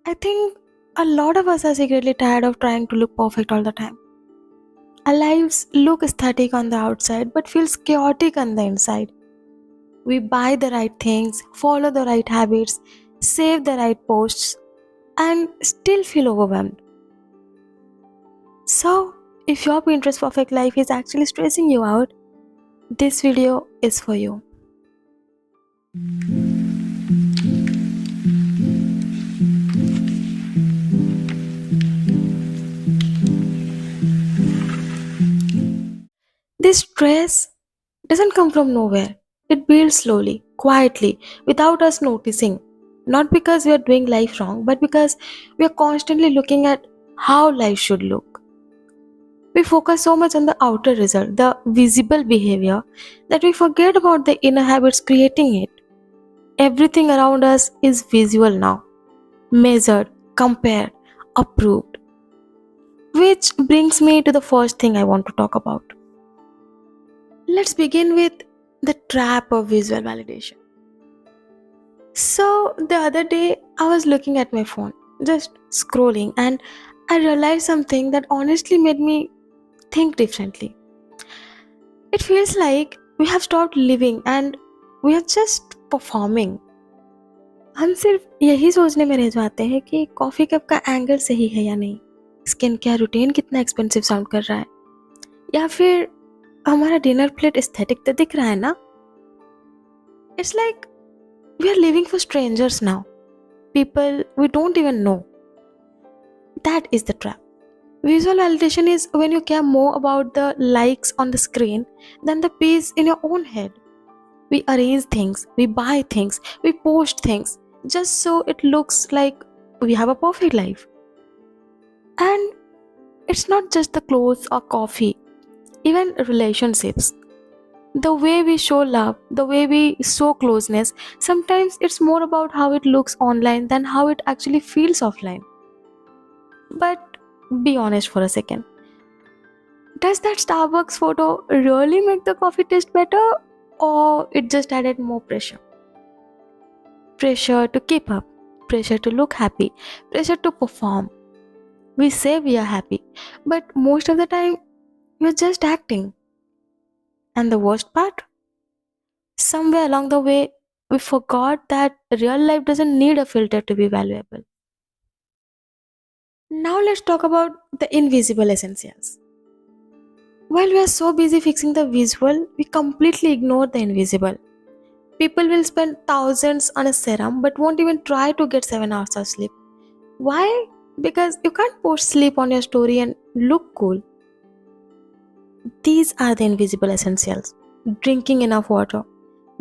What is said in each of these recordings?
I think a lot of us are secretly tired of trying to look perfect all the time. Our lives look aesthetic on the outside but feels chaotic on the inside. We buy the right things, follow the right habits, save the right posts, and still feel overwhelmed. So, if your Pinterest perfect life is actually stressing you out, this video is for you. This stress doesn't come from nowhere. It builds slowly, quietly, without us noticing. Not because we are doing life wrong, but because we are constantly looking at how life should look. We focus so much on the outer result, the visible behavior, that we forget about the inner habits creating it. Everything around us is visual now, measured, compared, approved. Which brings me to the first thing I want to talk about. Let's begin with the trap of visual validation. So, the other day I was looking at my phone, just scrolling, and I realized something that honestly made me think differently. It feels like we have stopped living and we are just performing. हम सिर्फ यही सोचने में रह जाते हैं कि coffee cup का एंगल सही है या नहीं, स्किन केयर रूटीन कितना एक्सपेंसिव साउंड कर रहा है, या फिर हमारा डिनर प्लेट एस्थेटिक तो दिख रहा है ना. It's like we are living for strangers now, people we don't even know. That is the trap. Visual validation is when you care more about the likes on the screen than the peace in your own head. We arrange things, we buy things, we post things just so it looks like we have a perfect life. And it's not just the clothes or coffee, even relationships. The way we show love, the way we show closeness, sometimes it's more about how it looks online than how it actually feels offline. But be honest for a second. Does that Starbucks photo really make the coffee taste better, or it just added more pressure? Pressure to keep up, pressure to look happy, pressure to perform. We say we are happy, but most of the time we're just acting. And the worst part? Somewhere along the way, we forgot that real life doesn't need a filter to be valuable. Now let's talk about the invisible essentials. While we are so busy fixing the visual, we completely ignore the invisible. People will spend thousands on a serum but won't even try to get 7 hours of sleep. Why? Because you can't post sleep on your story and look cool. These are the invisible essentials: drinking enough water,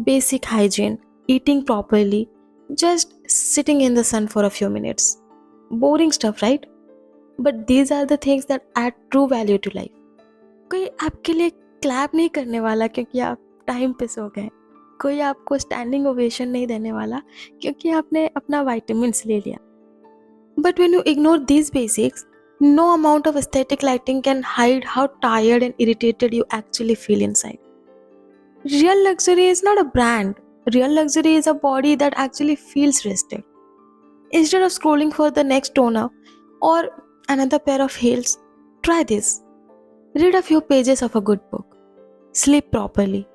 basic hygiene, eating properly, just sitting in the sun for a few minutes. Boring stuff, right? But these are the things that add true value to life. कोई आपके लिए clap नहीं करने वाला क्योंकि आप time पे सो गए. कोई आपको स्टैंडिंग ओवेशन नहीं देने वाला क्योंकि आपने अपना वाइटामिन्स ले लिया. But when you ignore these basics, no amount of aesthetic lighting can hide how tired and irritated you actually feel inside. Real luxury is not a brand. Real luxury is a body that actually feels rested. Instead of scrolling for the next toner or another pair of heels, try this. Read a few pages of a good book. Sleep properly.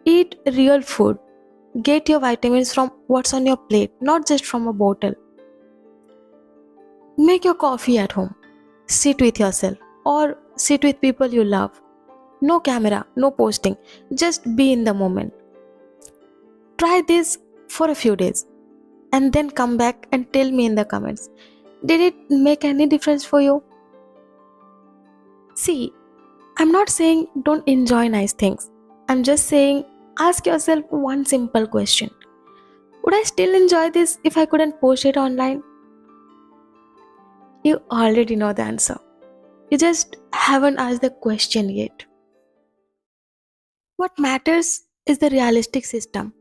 Eat real food. Get your vitamins from what's on your plate, not just from a bottle. Make your coffee at home. Sit with yourself or sit with people you love. No camera, no posting. Just be in the moment. Try this for a few days and then come back and tell me in the comments. Did it make any difference for you? See, I'm not saying don't enjoy nice things. I'm just saying ask yourself one simple question. Would I still enjoy this if I couldn't post it online? You already know the answer. You just haven't asked the question yet. What matters is the realistic system,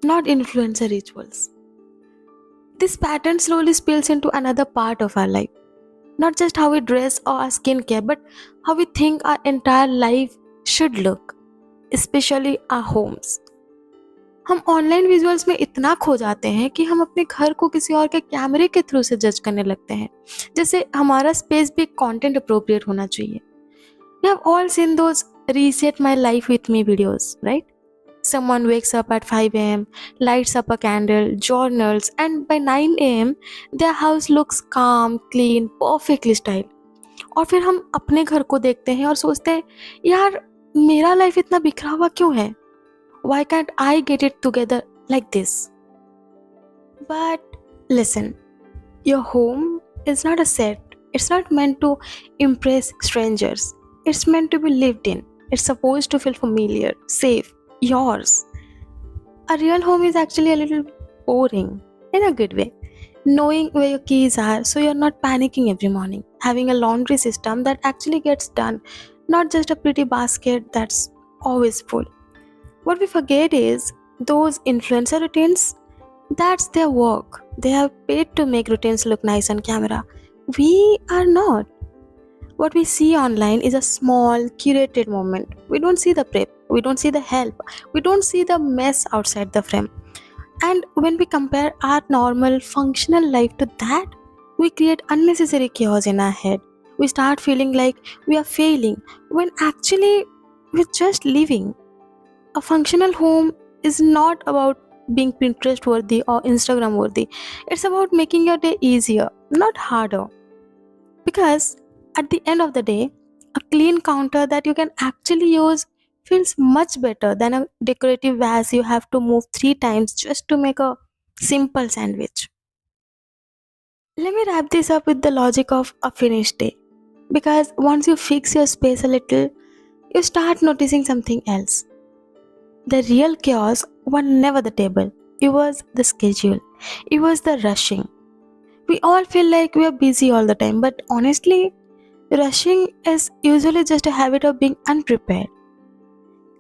not influencer rituals. This pattern slowly spills into another part of our life. Not just how we dress or our skincare, but how we think our entire life should look, especially our homes. हम online visuals में इतना खो जाते हैं कि हम अपने घर को किसी और के कैमरे के थ्रू से जज करने लगते हैं, जैसे हमारा स्पेस भी कंटेंट अप्रोप्रिएट होना चाहिए. We have all seen those reset my life with me videos, right? Someone wakes up at 5 a.m., lights up a candle, journals, and by 9 a.m., their house looks calm, clean, perfectly styled. और फिर हम अपने घर को देखते हैं और सोचते हैं, यार मेरा लाइफ इतना बिखरा हुआ क्यों है? Why can't I get it together like this? But listen, your home is not a set. It's not meant to impress strangers. It's meant to be lived in. It's supposed to feel familiar, safe, yours. A real home is actually a little boring in a good way. Knowing where your keys are so you're not panicking every morning. Having a laundry system that actually gets done, not just a pretty basket that's always full. What we forget is those influencer routines, that's their work. They have paid to make routines look nice on camera. We are not. What we see online is a small, curated moment. We don't see the prep, we don't see the help, we don't see the mess outside the frame. And when we compare our normal, functional life to that, we create unnecessary chaos in our head. We start feeling like we are failing when actually we're just living. A functional home is not about being Pinterest worthy or Instagram worthy. It's about making your day easier, not harder. Because at the end of the day, a clean counter that you can actually use feels much better than a decorative vase you have to move 3 times just to make a simple sandwich. Let me wrap this up with the logic of a finished day. Because once you fix your space a little, you start noticing something else. The real chaos was never the table, it was the schedule, it was the rushing. We all feel like we are busy all the time, but honestly, rushing is usually just a habit of being unprepared.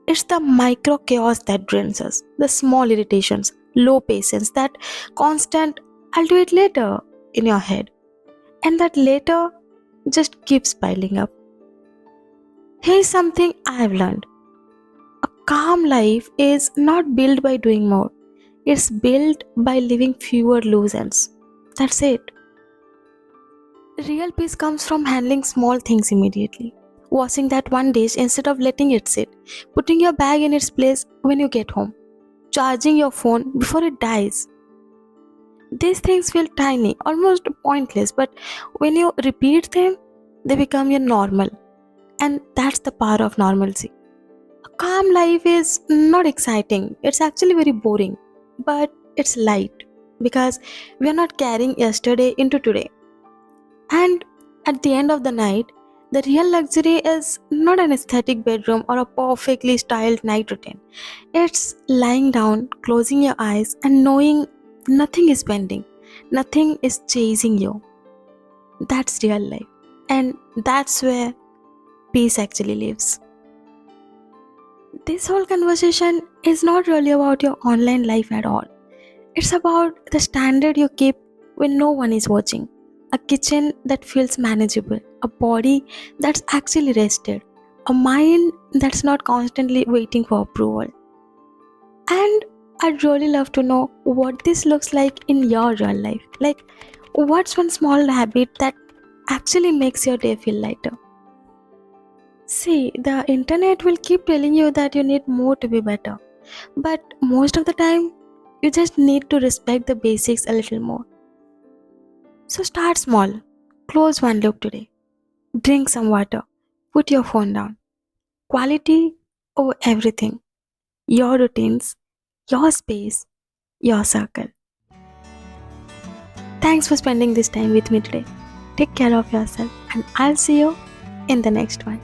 It's the micro chaos that drains us, the small irritations, low patience, that constant, I'll do it later in your head. And that later just keeps piling up. Here's something I've learned: a calm life is not built by doing more, it's built by living fewer loose ends. That's it. Real peace comes from handling small things immediately. Washing that one dish instead of letting it sit. Putting your bag in its place when you get home. Charging your phone before it dies. These things feel tiny, almost pointless, but when you repeat them, they become your normal. And that's the power of normalcy. A calm life is not exciting, it's actually very boring, but it's light because we are not carrying yesterday into today. And at the end of the night, the real luxury is not an aesthetic bedroom or a perfectly styled night routine. It's lying down, closing your eyes, and knowing nothing is pending, nothing is chasing you. That's real life. And that's where peace actually lives. This whole conversation is not really about your online life at all. It's about the standard you keep when no one is watching. A kitchen that feels manageable, a body that's actually rested, a mind that's not constantly waiting for approval. And I'd really love to know what this looks like in your real life. Like, what's one small habit that actually makes your day feel lighter? See, the internet will keep telling you that you need more to be better. But most of the time, you just need to respect the basics a little more. So start small. Close one loop today. Drink some water. Put your phone down. Quality over everything. Your routines, your space, your circle. Thanks for spending this time with me today. Take care of yourself, and I'll see you in the next one.